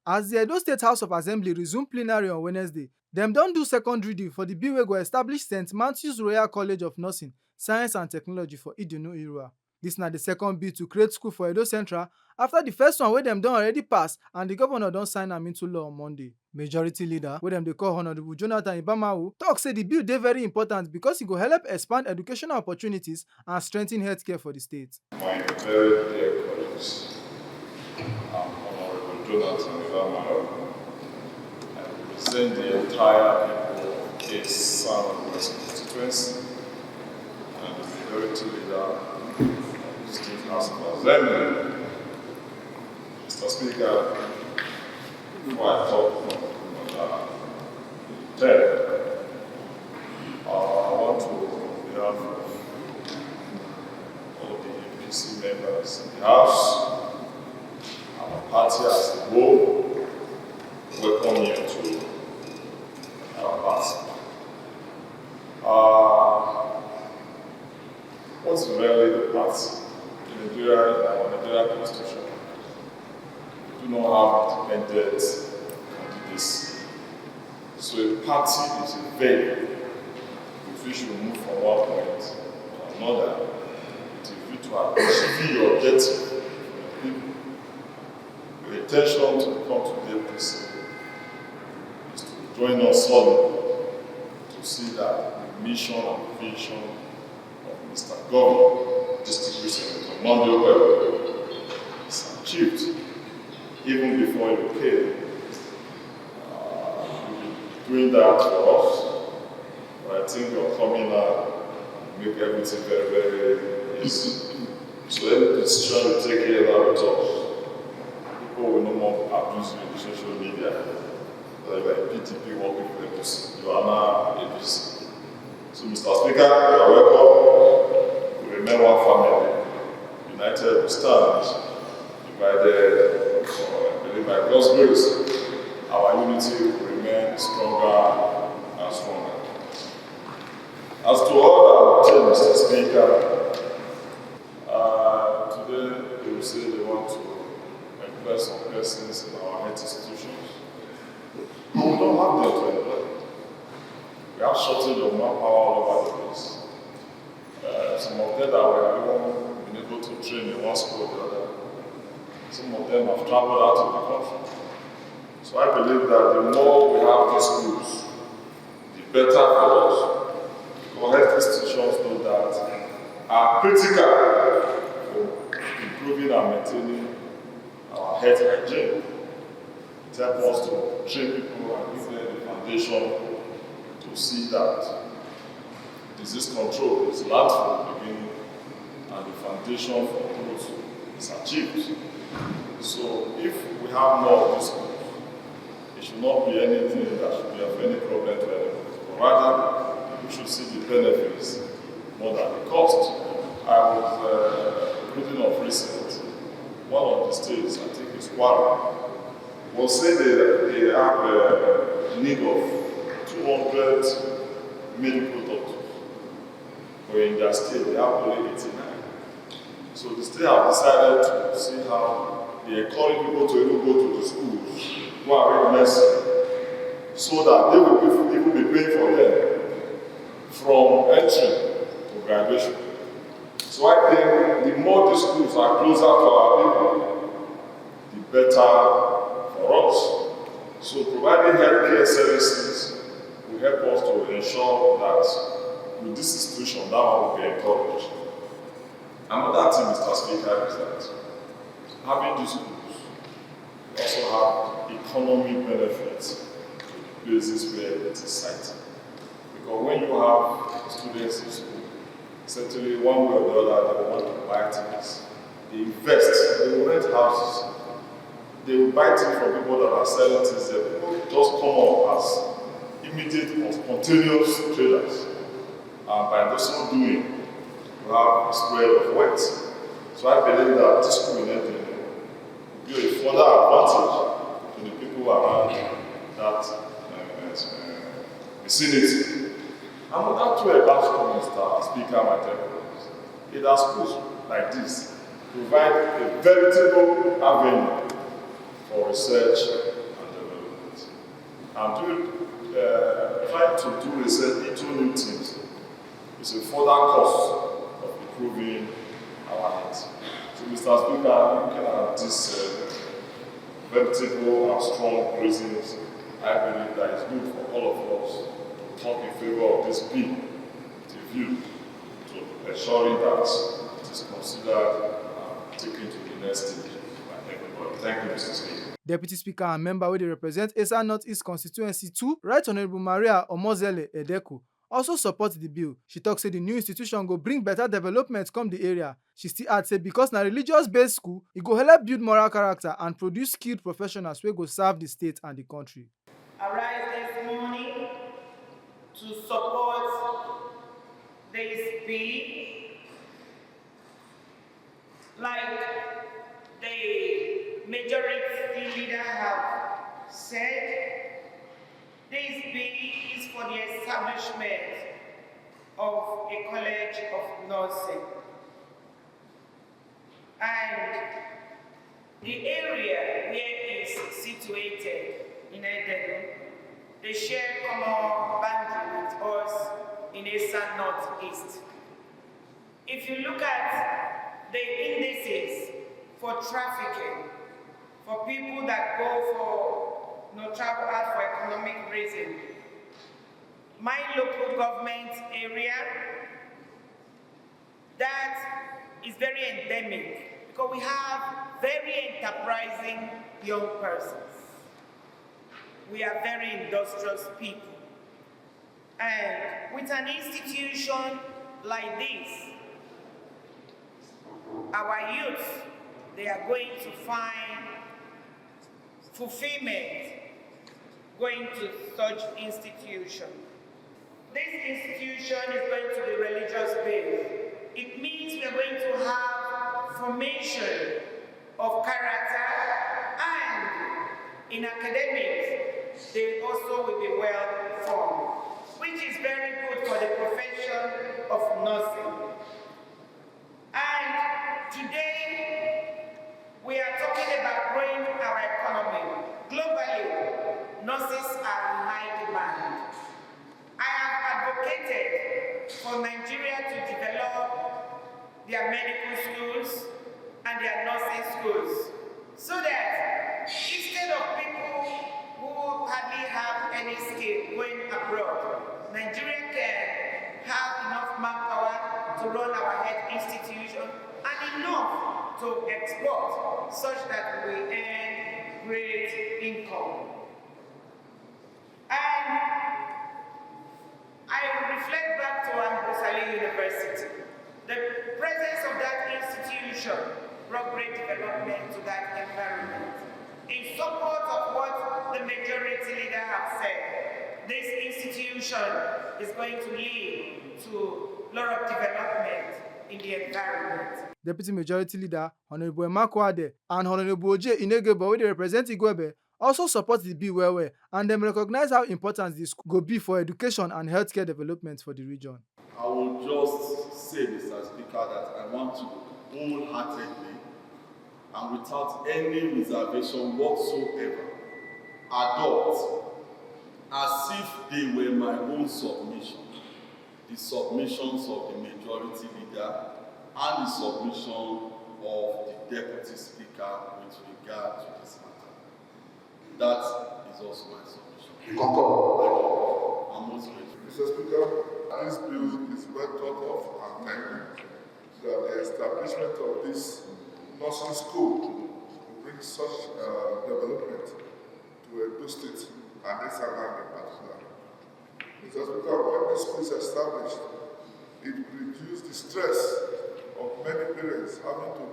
As the Edo State House of Assembly resume plenary on Wednesday, dem don do second reading for di bill wey go establish St. Matthew's Royal College of Nursing, Science and Technology for Idunu-Iriwa. Dis na di second bill to create school for Edo Central after di first one wey dem don already pass and di governor don sign am into law on Monday. Majority leader wey dem dey call Honourable Jonathan Ibamawu tok say di bill dey very important because e go help expand educational opportunities and strengthen healthcare for di state. My very dear colleagues, I'm Honorable Jonathan Ibamawu. I represent the entire people of East South West constituency and the majority leader of the State House of Assembly. Mr. Speaker, before I talk on the I want to, on behalf of all the APC members in the House, our party as a whole, welcome you to our party. What's really the party? In our Nigerian constitution, we do not have independent candidacy. So a party is a veil with which you move from one point to another to achieve your objective for the people. Your intention to come to the APC is to join us solidly to see that the mission and vision of Mr. Governor, Distinguished Senator Monday is achieved even before you came. Doing that for us, but I think you're coming out and make everything very, very easy. So any decision you take here now with us, people will no more abuse you in the social media. Like you are a PTP working for APC. You are now APC. So Mr. Speaker, you are welcome. We remain one family. United we stand. Divided, I believe by God's grace, our unity will remain stronger and stronger. As to all that, Mr. Speaker, today they will say they want to employ some persons in our health institutions. We don't have them to employ. We have shortage of manpower all over the place. Some of them that were even been able to train in one school or the other. Some of them have traveled out of the country. So I believe that the more we have these schools, the better for us. Because health institutions know that are critical for improving and maintaining our health hygiene. It helps us to train people and give them the foundation to see that disease control is learned from the beginning and the foundation for growth is achieved. So if we have more of these schools, it should not be anything that should be of any problem to anyone. But rather, we should see the benefits more than the cost. I was reading of recent, one of the states, I think it's Kwara, will say they have a need of 200 medical doctors. But in their state, they have only 89. So the state have decided to see how they encourage people to even go to the schools who are read medicine, so that they will even be paying for them from entry to graduation. So I think the more the schools are closer to our people, the better for us. So providing healthcare services will help us to ensure that with this institution, that one will be encouraged. Another thing, Mr. Speaker, is that having these schools also have economic benefits to the places where it is sited. Because when you have students in school, certainly one way or the other, they want to buy things. They invest, they will rent houses. They will buy things from people that are selling things there. People just come up as immediate or spontaneous traders. And by so doing, you have a spread of wealth. So I believe that this school will be a further advantage to the people around that vicinity. And that way about school, Mr. Speaker, my temperament, it has schools like this provide a veritable avenue for research and development. And trying to do research into new things is a further cost of improving our needs. So, Mr. Speaker, looking at these vertical and strong reasons, I believe that it's good for all of us to talk in favor of this bill with a view to ensuring that it is considered and taken to the next stage by everybody. Thank you, Mr. Speaker. Deputy Speaker and member wey dey represent ESA North East Constituency 2, Right Honourable Maria Omozele Edeko, also support the bill. She tok say the new institution go bring better development come the area. She still add say because na religious-based school, e go help build moral character and produce skilled professionals wey go serve the state and the country. Arise this morning to support this bill. Like the majority leader have said, this bill is for the establishment of a college of nursing. And the area where it is situated in EDHA, they share common boundary with us in ESA Northeast. If you look at the indices for trafficking, for people that go for travel out for economic reasons, my local government area, that is very endemic because we have very enterprising young persons. We are very industrious people. And with an institution like this, our youth, they are going to find fulfillment going to such institution. This institution is going to be religious-based. It means we are going to have formation of character, and in academics, they also will be well formed, which is very good for the profession of nursing. And today, we are talking about growing our economy. Globally, nurses are in high demand. I have advocated for Nigeria to develop their medical schools and their nursing schools so that instead of people who hardly have any skill going abroad, Nigeria can have enough manpower to run our health institution and enough to export such that we earn great income. And I reflect back to Ambosali University. The presence of that institution brought great development to that environment. In support of what the majority leader has said, this institution is going to lead to a lot of development in the environment. Deputy Majority Leader Honourable Emakwade and Honourable Oje Inegebo wey dey represent Igwebe also support the bill well and dem recognize how important the school go be for education and healthcare development for the region. I will just say, Mr. Speaker, that I want to wholeheartedly and without any reservation whatsoever adopt as if they were my own submission, the submissions of the majority leader and the submission of the deputy speaker with regard to this matter. That is also my submission. You concur? I'm most grateful. Mr. Speaker, this bill is well thought of and timely, so that the establishment of this nursing school will bring such development to Edo State and Eastern in particular. Mr. Speaker, when this school is established, it will reduce the stress of many parents having to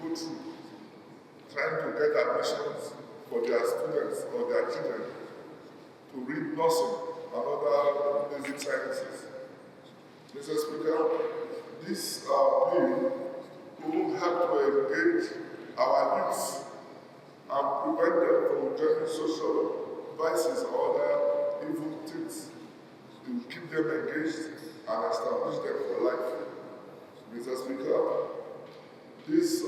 go through trying to get admissions for their students or their children to read nursing and other basic sciences. Mr. Speaker, this bill will help to engage our youth and prevent them from joining social vices or other evil things. It will keep them engaged and establish them for life. Mr. Speaker, this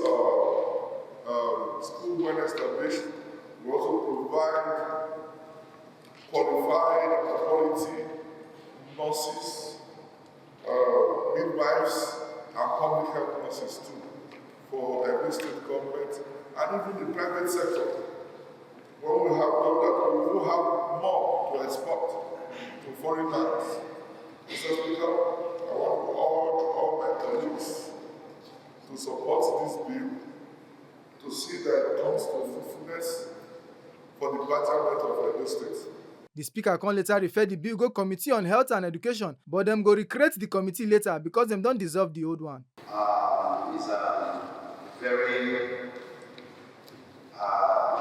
school, when established, We also provide qualified and quality nurses, midwives, and public health nurses too for every state government and even the private sector. When we have done that, we will have more to export to foreign lands. Mr. Speaker, I want to urge all my colleagues to support this bill to see that it comes to fulfillment for the betterment of Edo State. The speaker come later refer the bill go Committee on Health and Education, but dem go recreate the committee later because dem don dissolve the old one. It's a very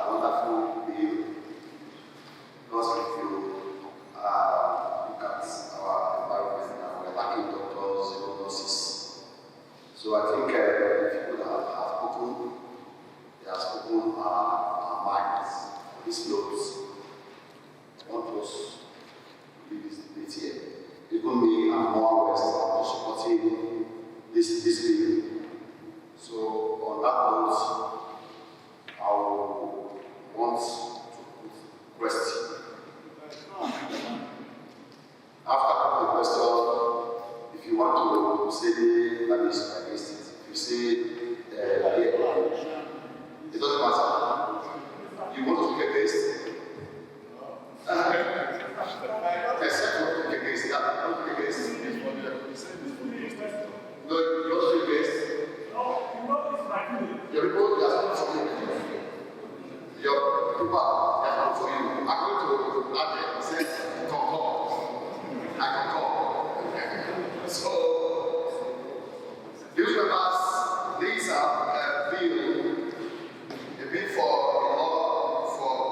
wonderful bill because if you look at our environment now, we're lacking doctors, even nurses. So I think the people that have spoken, they have spoken our minds on these notes. I want us to leave this debate here. Even me and more West are supporting this bill. So on that note, I want to put question. After the question, if you want to say that is against it, if you say it doesn't matter. You want to speak against it? Except you speak against that, you don't speak against it. No, you don't speak against it. Your report has not for you. Your people has not for you. I'm going to add it. Say concur. I concur. So, these members, these are a bill for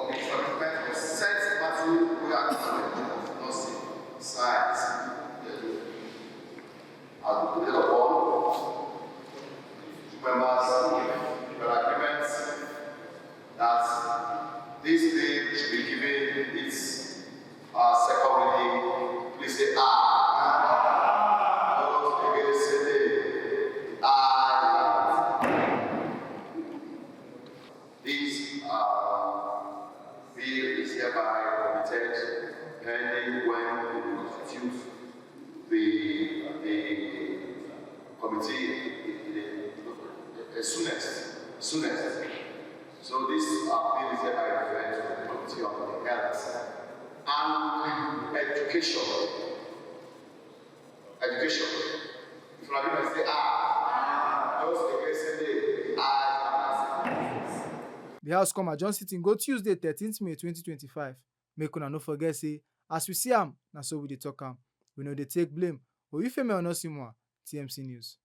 the establishment of St. Matthew Royal College of Nursing Science. As we put it upon, members with agreement that this bill should be given its second reading. Please say aye. Those against say aye. This bill is hereby committed pending when we constitute the committee soonest. So this bill is hereby referred to the Committee on Health and Education. If you are going to say those against say aye. The House come adjourn sitting go Tuesday 13th May 2025. Make una no forget say, as we see am, na so we dey talk am. We no dey take blame. Oyifemi Onosimwa, TMC News.